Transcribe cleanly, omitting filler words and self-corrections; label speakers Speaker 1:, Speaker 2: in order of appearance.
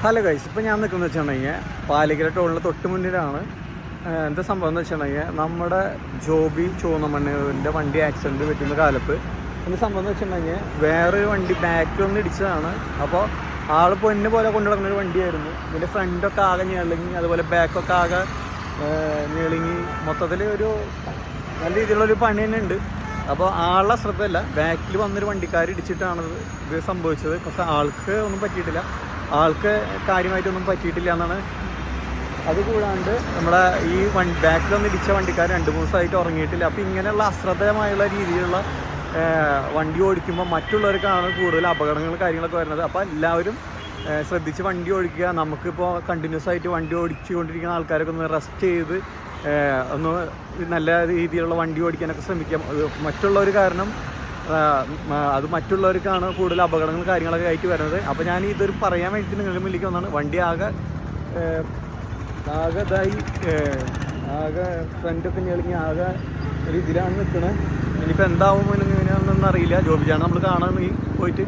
Speaker 1: Hello guys, ഇപ്പോൾ ഞാൻ നിൽക്കുന്നത് വെച്ചിട്ടുണ്ടെങ്കിൽ പാലിക്കര ടോളിൻ്റെ തൊട്ട് മുന്നിലാണ്. എന്താ സംഭവം എന്ന് വെച്ചിട്ടുണ്ടെങ്കിൽ നമ്മുടെ ജോബി ചുവന്നമണ്ണിൻ്റെ വണ്ടി ആക്സിഡൻറ്റ് പറ്റുന്ന കാലത്ത് എന്താ സംഭവം എന്ന് വെച്ചിട്ടുണ്ടെങ്കിൽ വേറൊരു വണ്ടി ബാക്കിലൊന്ന് ഇടിച്ചതാണ്. അപ്പോൾ ആൾ പൊന്നെ പോലെ കൊണ്ടു നടക്കുന്നൊരു വണ്ടിയായിരുന്നു. ഇതിൻ്റെ ഫ്രണ്ടൊക്കെ ആകെ ഞെളിങ്ങി, അതുപോലെ ബാക്കൊക്കെ ആകെ ഞെളിങ്ങി, മൊത്തത്തിൽ ഒരു നല്ല രീതിയിലുള്ളൊരു പണി തന്നെ ഉണ്ട്. അപ്പോൾ ആളുടെ ശ്രദ്ധയില്ല, ബാക്കിൽ വന്നൊരു വണ്ടിക്കാർ ഇടിച്ചിട്ടാണ് ഇത് സംഭവിച്ചത്. പക്ഷേ ആൾക്ക് ഒന്നും പറ്റിയിട്ടില്ല, ആൾക്ക് കാര്യമായിട്ടൊന്നും പറ്റിയിട്ടില്ല എന്നാണ്. അതുകൂടാണ്ട് നമ്മുടെ ഈ ബാക്കിൽ വന്ന് ഇടിച്ച വണ്ടിക്കാർ 2-3 ദിവസമായിട്ട് ഉറങ്ങിയിട്ടില്ല. അപ്പോൾ ഇങ്ങനെയുള്ള അശ്രദ്ധമായുള്ള രീതിയിലുള്ള വണ്ടി ഓടിക്കുമ്പോൾ മറ്റുള്ളവർക്കാണ് കൂടുതൽ അപകടങ്ങൾ കാര്യങ്ങളൊക്കെ വരുന്നത്. അപ്പോൾ എല്ലാവരും ശ്രദ്ധിച്ച് വണ്ടി ഓടിക്കുക. നമുക്കിപ്പോൾ കണ്ടിന്യൂസ് ആയിട്ട് വണ്ടി ഓടിച്ചുകൊണ്ടിരിക്കുന്ന ആൾക്കാരൊക്കെ ഒന്ന് റെസ്റ്റ് ചെയ്ത് ഒന്ന് നല്ല രീതിയിലുള്ള വണ്ടി ഓടിക്കാനൊക്കെ ശ്രമിക്കാം. മറ്റുള്ളവർ കാരണം അത് മറ്റുള്ളവർക്കാണ് കൂടുതൽ അപകടങ്ങൾ കാര്യങ്ങളൊക്കെ ആയിട്ട് വരുന്നത്. അപ്പോൾ ഞാൻ ഇതൊരു പറയാൻ വേണ്ടിയിട്ട് നിങ്ങളുടെ മുന്നിലേക്ക് വന്നതാണ്. വണ്ടി ആകെ ഫ്രണ്ടൊക്കെ ഞെളിങ്ങി ആകെ ഒരു ഇതിലാണ് നിൽക്കുന്നത്. ഇനിയിപ്പോൾ എന്താവും ഇങ്ങനെയാണെന്നൊന്നും അറിയില്ല. ജോബിജാണ് നമ്മൾ കാണാൻ പോയിട്ട്